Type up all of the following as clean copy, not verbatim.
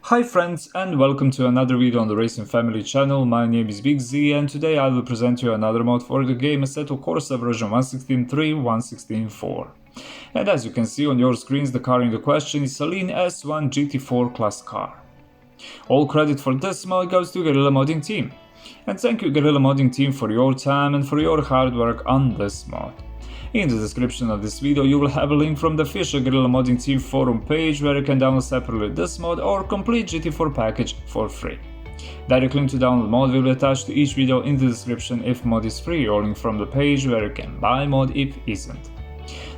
Hi friends, and welcome to another video on the Racing Family channel. My name is Big Z, and today I will present you another mod for the game Assetto Corsa version 1.16.3, 1.16.4. And as you can see on your screens, the car in the question is SALEEN S1 GT4 class car. All credit for this mod goes to GUERILLA Modding team. And thank you GUERILLA Modding team for your time and for your hard work on this mod. In the description of this video you will have a link from the official GUERILLA Modding team forum page where you can download separately this mod or complete GT4 package for free. Direct link to download mod will be attached to each video in the description if mod is free, or link from the page where you can buy mod if isn't.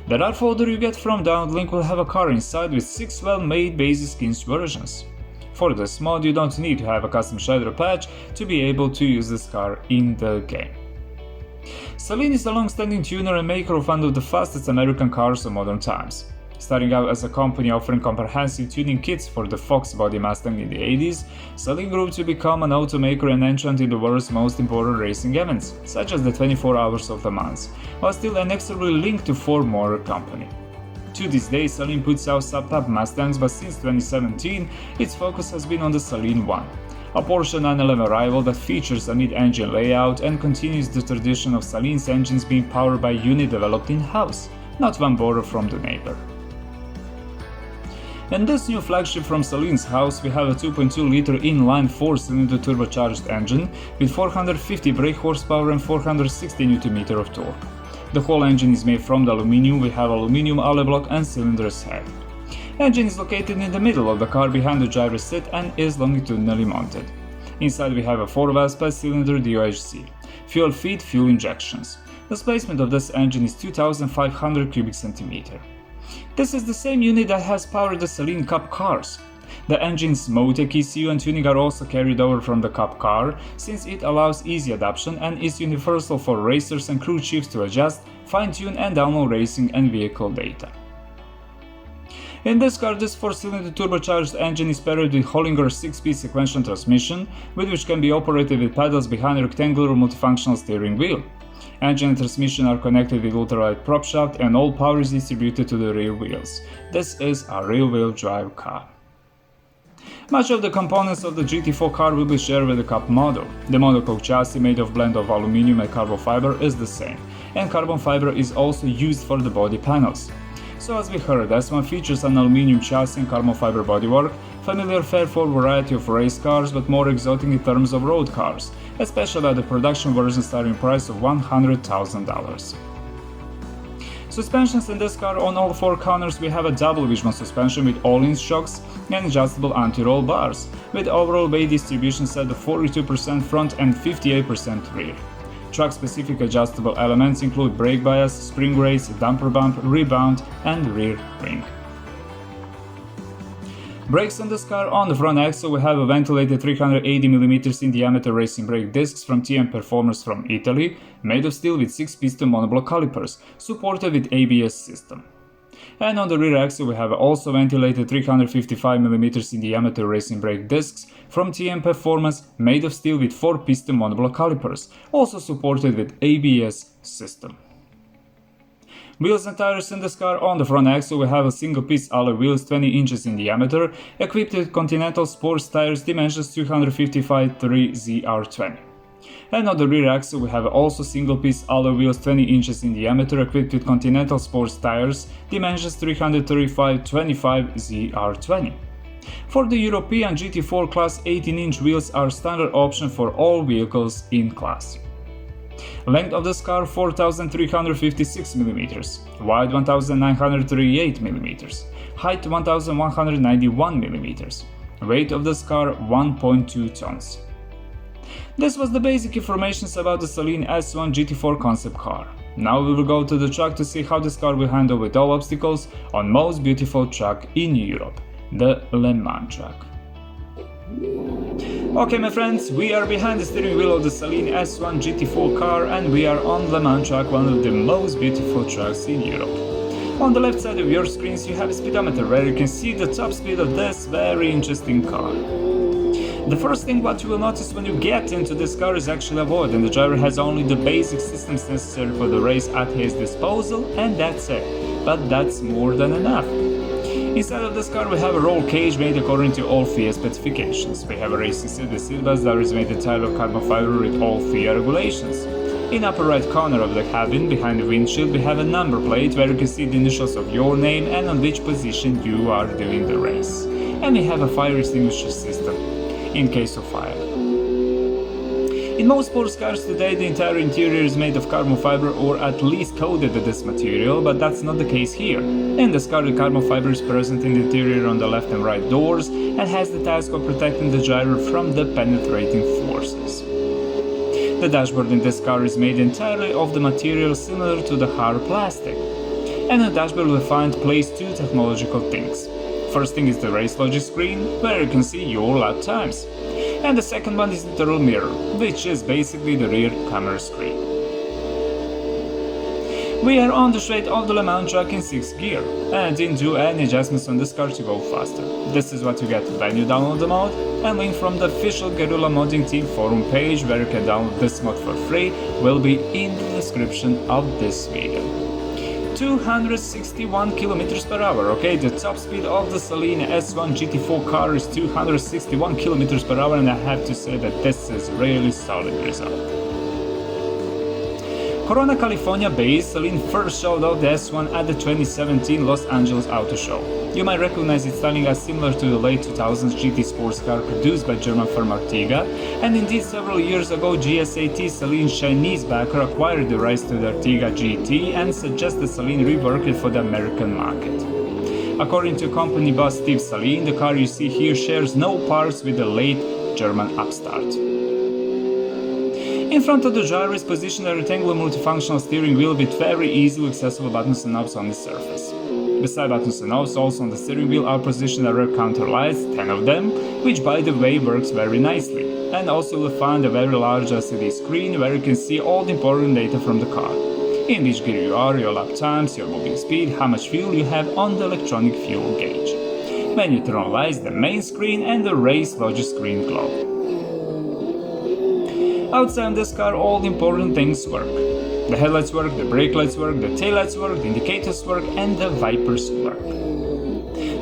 The RAR folder you get from download link will have a car inside with 6 well-made basic skins versions. For this mod you don't need to have a custom shader patch to be able to use this car in the game. SALEEN is a long-standing tuner and maker of one of the fastest American cars of modern times. Starting out as a company offering comprehensive tuning kits for the Fox body Mustang in the 80s, SALEEN grew to become an automaker and entrant in the world's most important racing events, such as the 24 Hours of Le Mans, while still inexorably linked to FILMORA company. To this day, SALEEN puts out sub-top Mustangs, but since 2017, its focus has been on the SALEEN 1. A Porsche 911 rival that features a mid-engine layout and continues the tradition of SALEEN's engines being powered by unit developed in-house, not one borrowed from the neighbor. In this new flagship from SALEEN's house, we have a 2.2-liter inline 4-cylinder turbocharged engine with 450 brake horsepower and 460 Nm of torque. The whole engine is made from the aluminum. We have aluminum alloy block and cylinders head. Engine is located in the middle of the car behind the driver's seat and is longitudinally mounted. Inside we have a 4-valve 5-cylinder DOHC, fuel feed, fuel injections. The displacement of this engine is 2500 cubic centimeter. This is the same unit that has powered the SALEEN Cup cars. The engine's Motec ECU and tuning are also carried over from the Cup car, since it allows easy adaptation and is universal for racers and crew chiefs to adjust, fine-tune and download racing and vehicle data. In this car, this 4-cylinder turbocharged engine is paired with Hollinger 6-speed sequential transmission, with which can be operated with pedals behind a rectangular multifunctional steering wheel. Engine and transmission are connected with ultralight prop shaft and all power is distributed to the rear wheels. This is a rear-wheel drive car. Much of the components of the GT4 car will be shared with the Cup model. The monocoque chassis made of blend of aluminum and carbon fiber is the same, and carbon fiber is also used for the body panels. So as we heard, S1 features an aluminum chassis and carbon fiber bodywork, familiar fare for a variety of race cars but more exotic in terms of road cars, especially at the production version starting price of $100,000. Suspensions in this car: on all 4 corners we have a double wishbone suspension with all-in shocks and adjustable anti-roll bars, with overall weight distribution set to 42% front and 58% rear. Track-specific adjustable elements include brake bias, spring race, damper bump, rebound, and rear ring. Brakes on this car: on the front axle we have a ventilated 380mm in diameter racing brake discs from TM Performance from Italy, made of steel with 6-piston monoblock calipers, supported with ABS system. And on the rear axle we have also ventilated 355mm in diameter racing brake discs from TM Performance, made of steel with 4-piston monoblock calipers, also supported with ABS system. Wheels and tires in this car: on the front axle we have a single-piece alloy wheels 20 inches in diameter, equipped with Continental Sports tires dimensions 255/3 ZR20. And on the rear axle we have also single-piece alloy wheels 20 inches in diameter, equipped with Continental Sports tires dimensions 335/25 ZR20. For the European GT4 class, 18-inch wheels are standard option for all vehicles in class. Length of this car: 4356mm, wide 1938mm, height 1191mm, weight of this car 1.2 tons. This was the basic information about the SALEEN S1 GT4 concept car. Now we will go to the track to see how this car will handle with all obstacles on most beautiful track in Europe, the Le Mans track. Okay my friends, we are behind the steering wheel of the SALEEN S1 GT4 car and we are on Le Mans track, one of the most beautiful tracks in Europe. On the left side of your screens you have a speedometer where you can see the top speed of this very interesting car. The first thing what you will notice when you get into this car is actually a void, and the driver has only the basic systems necessary for the race at his disposal, and that's it. But that's more than enough. Inside of this car we have a roll cage made according to all FIA specifications. We have a racing seat with seatbelts that is made entirely of carbon fiber with all FIA regulations. In upper right corner of the cabin, behind the windshield, we have a number plate where you can see the initials of your name and on which position you are doing the race. And we have a fire extinguisher system, in case of fire. In most sports cars today, the entire interior is made of carbon fiber or at least coated with this material, but that's not the case here. In this car, the carbon fiber is present in the interior on the left and right doors and has the task of protecting the driver from the penetrating forces. The dashboard in this car is made entirely of the material similar to the hard plastic. And on the dashboard we find placed two technological things. First thing is the race logic screen, where you can see your lap times. And the second one is the rear mirror, which is basically the rear camera screen. We are on the straight of the Le Mans track in 6th gear, and I didn't do any adjustments on this car to go faster. This is what you get when you download the mod, and link from the official Guerrilla Modding team forum page where you can download this mod for free will be in the description of this video. 261 km per hour, okay, the top speed of the SALEEN S1 GT4 car is 261 km per hour, and I have to say that this is really solid result. Corona, California-based, SALEEN first showed off the S1 at the 2017 Los Angeles Auto Show. You might recognize its styling as similar to the late 2000s GT sports car produced by German firm Artiga, and indeed several years ago GSAT, SALEEN's Chinese backer, acquired the rights to the Artiga GT and suggested SALEEN rework it for the American market. According to company boss Steve SALEEN, the car you see here shares no parts with the late German upstart. In front of the driver is positioned a rectangular multifunctional steering wheel with very easily accessible buttons and knobs on its surface. Beside buttons and knobs, also on the steering wheel are positioned rear counter lights, 10 of them, which by the way works very nicely. And also you'll find a very large LCD screen where you can see all the important data from the car. In which gear you are, your lap times, your moving speed, how much fuel you have on the electronic fuel gauge. When you turn on lights, the main screen and the race logic screen glow. Outside this car all the important things work. The headlights work, the brake lights work, the taillights work, the indicators work, and the wipers work.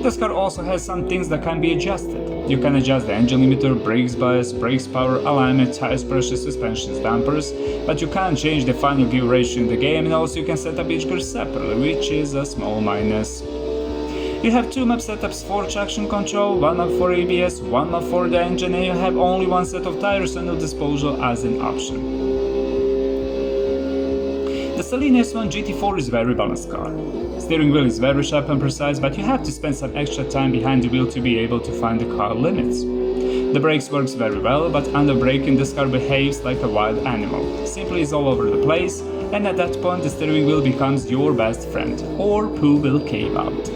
This car also has some things that can be adjusted. You can adjust the engine limiter, brakes bias, brakes power, alignment, tires pressure, suspensions, dampers, but you can't change the final gear ratio in the game, and also you can set up each gear separately, which is a small minus. You have two map setups for traction control, one map for ABS, one map for the engine, and you have only one set of tires on your disposal as an option. The SALEEN S1 GT4 is a very balanced car. Steering wheel is very sharp and precise, but you have to spend some extra time behind the wheel to be able to find the car limits. The brakes works very well, but under braking this car behaves like a wild animal. Simply is all over the place, and at that point the steering wheel becomes your best friend, or poo will cave out.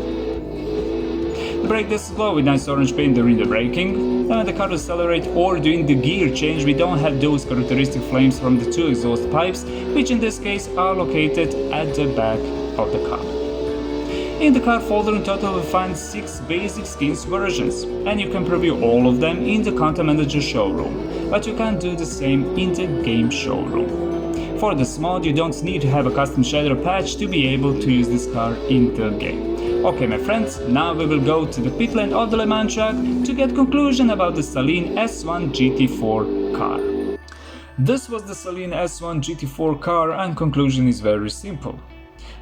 The brake disc is glow with nice orange paint during the braking, and when the car will accelerate or during the gear change we don't have those characteristic flames from the two exhaust pipes, which in this case are located at the back of the car. In the car folder in total you'll find 6 basic skins versions, and you can preview all of them in the Content Manager showroom, but you can't do the same in the game showroom. For this mod you don't need to have a custom shader patch to be able to use this car in the game. Okay my friends, now we will go to the pit lane of the Le Mans track to get conclusion about the SALEEN S1 GT4 car. This was the SALEEN S1 GT4 car, and conclusion is very simple.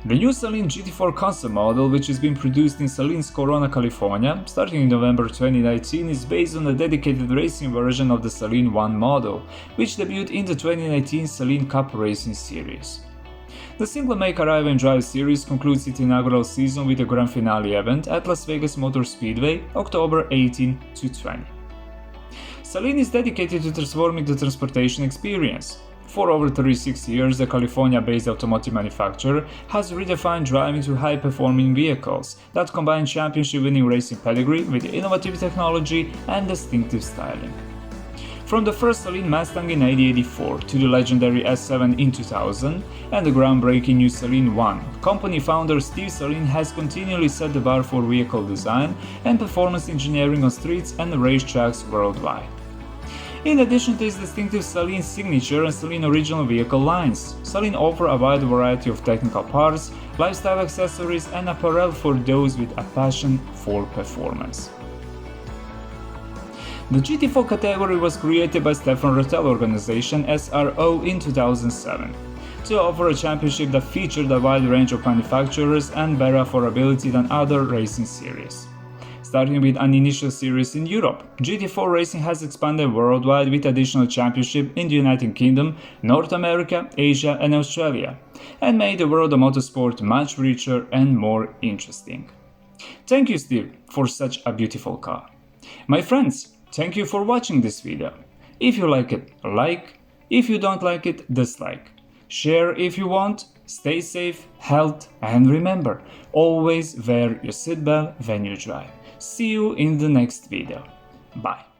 The new SALEEN GT4 concept model, which has been produced in SALEEN's Corona, California, starting in November 2019, is based on a dedicated racing version of the SALEEN 1 model, which debuted in the 2019 SALEEN Cup Racing Series. The single-make Arrive and Drive series concludes its inaugural season with a grand finale event at Las Vegas Motor Speedway, October 18 to 20. SALEEN is dedicated to transforming the transportation experience. For over 36 years, the California-based automotive manufacturer has redefined driving through high-performing vehicles that combine championship-winning racing pedigree with innovative technology and distinctive styling. From the first SALEEN Mustang in 1984 to the legendary S7 in 2000 and the groundbreaking new SALEEN 1, company founder Steve SALEEN has continually set the bar for vehicle design and performance engineering on streets and racetracks worldwide. In addition to its distinctive SALEEN signature and SALEEN original vehicle lines, SALEEN offer a wide variety of technical parts, lifestyle accessories and apparel for those with a passion for performance. The GT4 category was created by Stefan Rotell organization SRO in 2007 to offer a championship that featured a wide range of manufacturers and better affordability than other racing series. Starting with an initial series in Europe, GT4 racing has expanded worldwide with additional championships in the United Kingdom, North America, Asia and Australia, and made the world of motorsport much richer and more interesting. Thank you, Steve, for such a beautiful car. My friends, thank you for watching this video. If you like it, like. If you don't like it, dislike. Share if you want. Stay safe, health, and remember, always wear your seatbelt when you drive. See you in the next video. Bye.